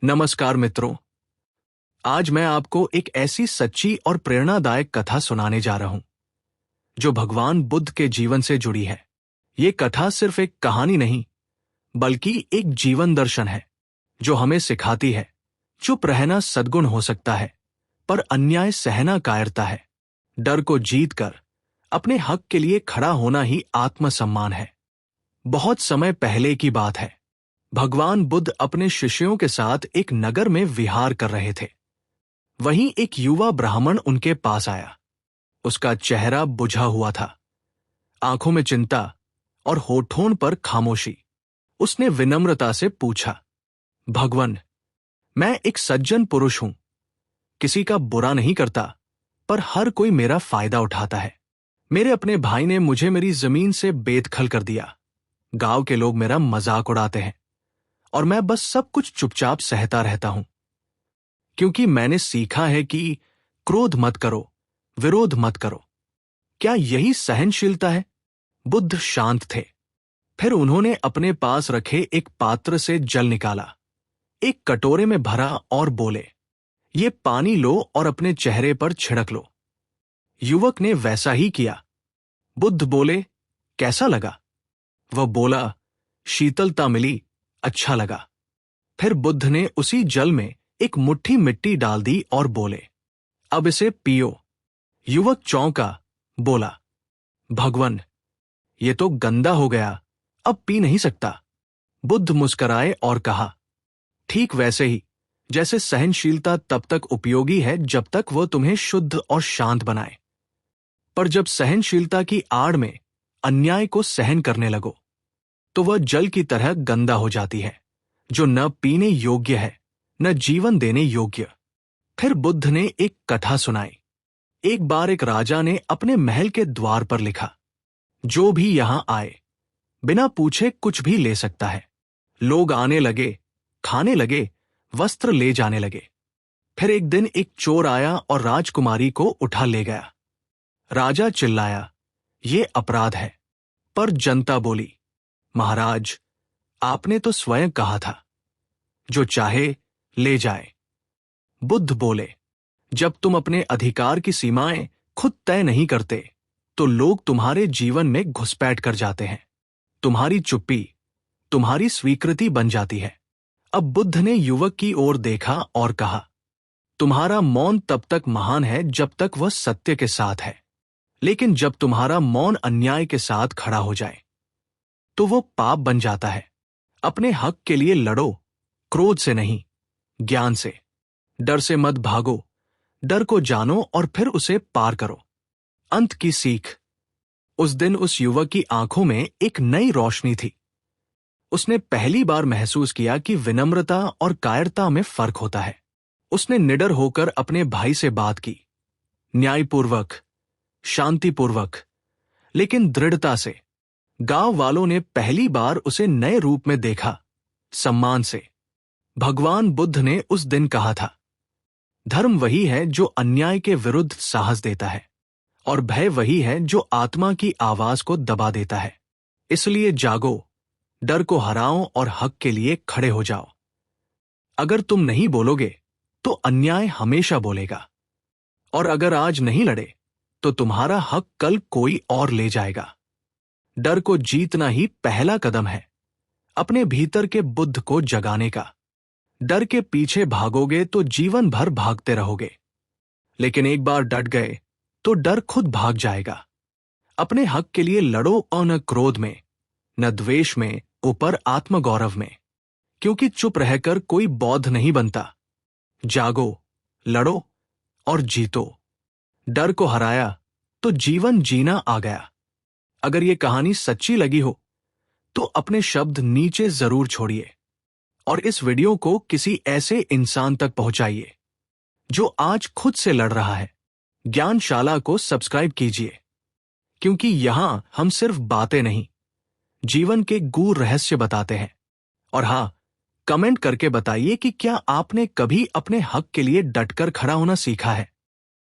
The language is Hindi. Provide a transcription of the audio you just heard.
नमस्कार मित्रों, आज मैं आपको एक ऐसी सच्ची और प्रेरणादायक कथा सुनाने जा रहा हूं जो भगवान बुद्ध के जीवन से जुड़ी है। ये कथा सिर्फ एक कहानी नहीं, बल्कि एक जीवन दर्शन है जो हमें सिखाती है चुप रहना सद्गुण हो सकता है, पर अन्याय सहना कायरता है। डर को जीतकर अपने हक के लिए खड़ा होना ही आत्मसम्मान है। बहुत समय पहले की बात है। भगवान बुद्ध अपने शिष्यों के साथ एक नगर में विहार कर रहे थे। वहीं एक युवा ब्राह्मण उनके पास आया। उसका चेहरा बुझा हुआ था, आंखों में चिंता और होठों पर खामोशी। उसने विनम्रता से पूछा, भगवान, मैं एक सज्जन पुरुष हूं, किसी का बुरा नहीं करता, पर हर कोई मेरा फायदा उठाता है। मेरे अपने भाई ने मुझे मेरी जमीन से बेदखल कर दिया। गांव के लोग मेरा मजाक उड़ाते हैं और मैं बस सब कुछ चुपचाप सहता रहता हूं, क्योंकि मैंने सीखा है कि क्रोध मत करो, विरोध मत करो। क्या यही सहनशीलता है? बुद्ध शांत थे। फिर उन्होंने अपने पास रखे एक पात्र से जल निकाला, एक कटोरे में भरा और बोले, ये पानी लो और अपने चेहरे पर छिड़क लो। युवक ने वैसा ही किया। बुद्ध बोले, कैसा लगा? वह बोला, शीतलता मिली, अच्छा लगा। फिर बुद्ध ने उसी जल में एक मुट्ठी मिट्टी डाल दी और बोले, अब इसे पियो। युवक चौंका, बोला, भगवान, ये तो गंदा हो गया, अब पी नहीं सकता। बुद्ध मुस्कराए और कहा, ठीक वैसे ही जैसे सहनशीलता तब तक उपयोगी है जब तक वह तुम्हें शुद्ध और शांत बनाए, पर जब सहनशीलता की आड़ में अन्याय को सहन करने लगो तो वह जल की तरह गंदा हो जाती है, जो न पीने योग्य है न जीवन देने योग्य। फिर बुद्ध ने एक कथा सुनाई। एक बार एक राजा ने अपने महल के द्वार पर लिखा, जो भी यहां आए बिना पूछे कुछ भी ले सकता है। लोग आने लगे, खाने लगे, वस्त्र ले जाने लगे। फिर एक दिन एक चोर आया और राजकुमारी को उठा ले गया। राजा चिल्लाया, ये अपराध है, पर जनता बोली, महाराज, आपने तो स्वयं कहा था, जो चाहे ले जाए। बुद्ध बोले, जब तुम अपने अधिकार की सीमाएं खुद तय नहीं करते तो लोग तुम्हारे जीवन में घुसपैठ कर जाते हैं। तुम्हारी चुप्पी तुम्हारी स्वीकृति बन जाती है। अब बुद्ध ने युवक की ओर देखा और कहा, तुम्हारा मौन तब तक महान है जब तक वह सत्य के साथ है, लेकिन जब तुम्हारा मौन अन्याय के साथ खड़ा हो जाए तो वो पाप बन जाता है। अपने हक के लिए लड़ो, क्रोध से नहीं, ज्ञान से। डर से मत भागो, डर को जानो और फिर उसे पार करो। अंत की सीख। उस दिन उस युवक की आंखों में एक नई रोशनी थी। उसने पहली बार महसूस किया कि विनम्रता और कायरता में फर्क होता है। उसने निडर होकर अपने भाई से बात की, न्यायपूर्वक, शांतिपूर्वक, लेकिन दृढ़ता से। गांव वालों ने पहली बार उसे नए रूप में देखा, सम्मान से। भगवान बुद्ध ने उस दिन कहा था, धर्म वही है जो अन्याय के विरुद्ध साहस देता है, और भय वही है जो आत्मा की आवाज को दबा देता है। इसलिए जागो, डर को हराओ और हक के लिए खड़े हो जाओ। अगर तुम नहीं बोलोगे तो अन्याय हमेशा बोलेगा, और अगर आज नहीं लड़े तो तुम्हारा हक कल कोई और ले जाएगा। डर को जीतना ही पहला कदम है अपने भीतर के बुद्ध को जगाने का। डर के पीछे भागोगे तो जीवन भर भागते रहोगे, लेकिन एक बार डट गए तो डर खुद भाग जाएगा। अपने हक के लिए लड़ो, और न क्रोध में, न द्वेष में, ऊपर आत्मगौरव में, क्योंकि चुप रहकर कोई बौद्ध नहीं बनता। जागो, लड़ो और जीतो। डर को हराया तो जीवन जीना आ गया। अगर ये कहानी सच्ची लगी हो तो अपने शब्द नीचे जरूर छोड़िए और इस वीडियो को किसी ऐसे इंसान तक पहुंचाइए जो आज खुद से लड़ रहा है। ज्ञानशाला को सब्सक्राइब कीजिए, क्योंकि यहां हम सिर्फ बातें नहीं, जीवन के गूढ़ रहस्य बताते हैं। और हां, कमेंट करके बताइए कि क्या आपने कभी अपने हक के लिए डटकर खड़ा होना सीखा है।